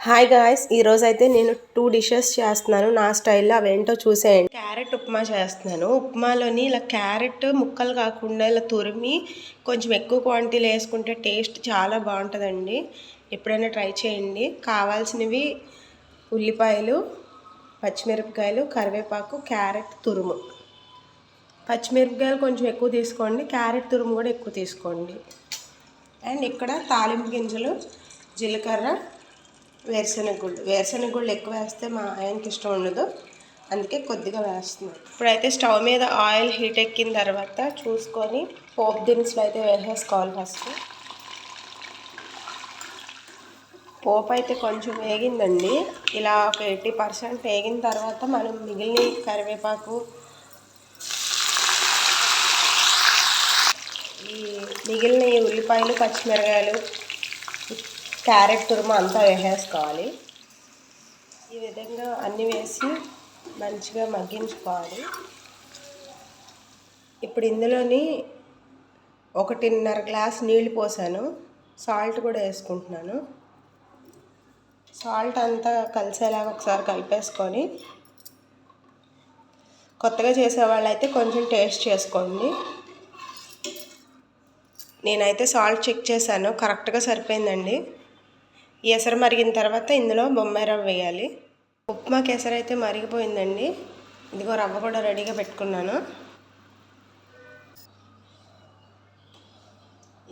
Hi guys, ఈరోజు అయితే నేను 2 డిషెస్ చేస్తున్నాను నా స్టైల్లో. అవేంటో చూసేయండి. క్యారెట్ ఉప్మా చేస్తున్నాను. ఉప్మాలోని ఇలా క్యారెట్ ముక్కలు కాకుండా ఇలా తురిమి కొంచెం ఎక్కువ క్వాంటిటీలో వేసుకుంటే టేస్ట్ చాలా బాగుంటుందండి. ఎప్పుడైనా ట్రై చేయండి. కావాల్సినవి ఉల్లిపాయలు, పచ్చిమిరపకాయలు, కరివేపాకు, క్యారెట్ తురుము. పచ్చిమిరపకాయలు కొంచెం ఎక్కువ తీసుకోండి, క్యారెట్ తురుము కూడా ఎక్కువ తీసుకోండి. అండ్ ఇక్కడ తాలింపు గింజలు, జీలకర్ర, వేరుశనగ గుళ్ళు ఎక్కువ వేస్తే మా ఆయనకి ఇష్టం ఉండదు, అందుకే కొద్దిగా వేస్తున్నాను. ఇప్పుడైతే స్టవ్ మీద ఆయిల్ హీట్ ఎక్కిన తర్వాత చూసుకొని పోపు దినుసులు అయితే వేసేసుకోవాలి. ఫస్ట్ పోపు అయితే కొంచెం వేగిందండి. ఇలా ఒక 80% వేగిన తర్వాత మనం మిగిలిన కరివేపాకు, మిగిలిన ఉల్లిపాయలు, పచ్చిమిరకాయలు, క్యారెట్ తురుము అంతా వేసేసుకోవాలి. ఈ విధంగా అన్నీ వేసి మంచిగా మగ్గించుకోవాలి. ఇప్పుడు ఇందులోని 1.5 గ్లాస్ నీళ్ళు పోసాను. సాల్ట్ కూడా వేసుకుంటున్నాను. సాల్ట్ అంతా కలిసేలాగా ఒకసారి కలిపేసుకొని, కొత్తగా చేసేవాళ్ళు అయితే కొంచెం టేస్ట్ చేసుకోండి. నేనైతే సాల్ట్ చెక్ చేశాను, కరెక్ట్గా సరిపోయిందండి. ఈ ఎసరు మరిగిన తర్వాత ఇందులో బొంబాయి రవ్వ వేయాలి. ఉప్మాకి ఎసరు అయితే మరిగిపోయిందండి. ఇదిగో రవ్వ కూడా రెడీగా పెట్టుకున్నాను.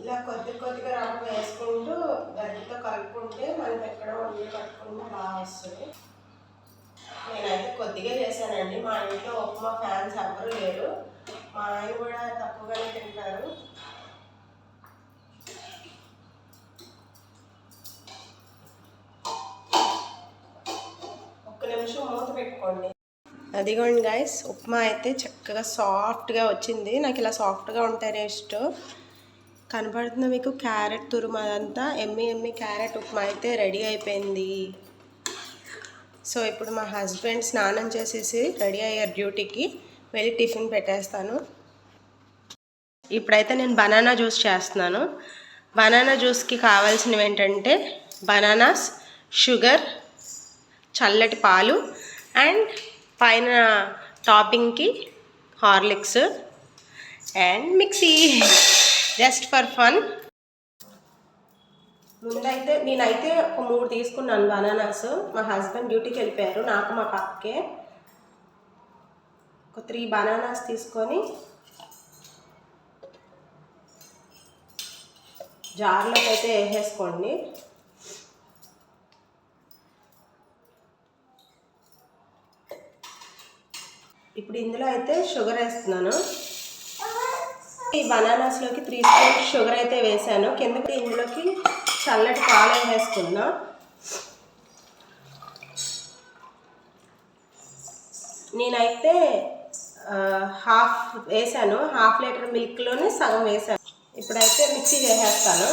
ఇలా కొద్దిగా రవ్వ వేసుకుంటూ గడ్డతో కలుపుకుంటే మనకి ఎక్కడ వండి కట్టుకుంటే బాగా వస్తుంది. నేనైతే కొద్దిగా చేశానండి. మా ఇంట్లో ఉప్మా ఫ్యాన్స్ ఎవరు లేరు. మా ఆయన కూడా తక్కువగానే తింటారు. నిమిషం మూత పెట్టుకోండి. అదిగోండి గాయస్, ఉప్మా అయితే చక్కగా సాఫ్ట్గా వచ్చింది. నాకు ఇలా సాఫ్ట్గా ఉంటేనే ఇష్టం. కనపడుతుంది మీకు క్యారెట్ తురుము అదంతా. ఎమ్మి క్యారెట్ ఉప్మా అయితే రెడీ అయిపోయింది. సో ఇప్పుడు మా హస్బెండ్ స్నానం చేసేసి రెడీ అయ్యారు డ్యూటీకి. వెళ్ళి టిఫిన్ పెట్టేస్తాను. ఇప్పుడైతే నేను బనానా జ్యూస్ చేస్తున్నాను. బనానా జ్యూస్కి కావాల్సినవి ఏంటంటే బనానాస్, షుగర్, చల్లటి పాలు అండ్ పైన టాపింగ్కి Horlicks and mixie, just for fun. ముందైతే నేనైతే ఒక 3 తీసుకున్నాను బనానాస్. మా హస్బెండ్ డ్యూటీకి వెళ్ళిపోయారు, నాకు మా పక్కకే. ఒక 3 బనానాస్ తీసుకొని జార్లోకి అయితే వేసేసుకోండి. ఇప్పుడు ఇందులో అయితే షుగర్ వేస్తున్నాను. ఈ బనానాస్లోకి 3 స్పూన్స్ షుగర్ అయితే వేసాను. కిందకి ఇందులోకి చల్లటి పాలు వేసుకున్నా. నేనైతే హాఫ్ వేసాను. హాఫ్ లీటర్ మిల్క్లోనే సగం వేసాను. ఇప్పుడైతే మిక్సీ చేసేస్తాను.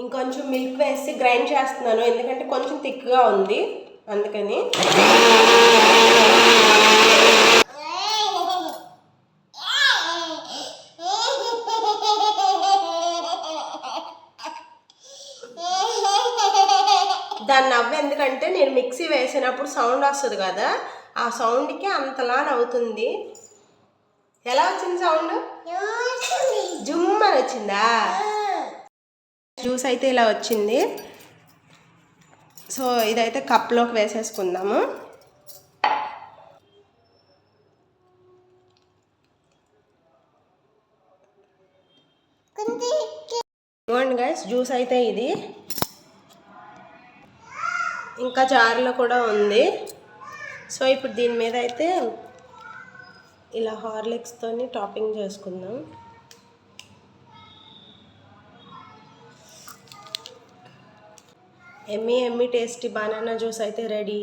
ఇంకొంచెం మిల్క్ వేసి గ్రైండ్ చేస్తున్నాను, ఎందుకంటే కొంచెం థిక్గా ఉంది అందుకని. దాన్ని నవ్వు ఎందుకంటే నేను మిక్సీ వేసినప్పుడు సౌండ్ వస్తుంది కదా, ఆ సౌండ్కి అంతలా నవ్వుతుంది. ఎలా వచ్చింది సౌండ్? జుమ్ అని వచ్చిందా? జ్యూస్ అయితే ఇలా వచ్చింది. సో ఇదైతే కప్లోకి వేసేసుకుందాము. చూడండి గైస్, జ్యూస్ అయితే ఇది ఇంకా జార్లో కూడా ఉంది. సో ఇప్పుడు దీని మీద అయితే ఇలా హార్లిక్స్తోని టాపింగ్ చేసుకుందాం. ఎమ్మి టేస్టీ బనానా జ్యూస్ అయితే రెడీ.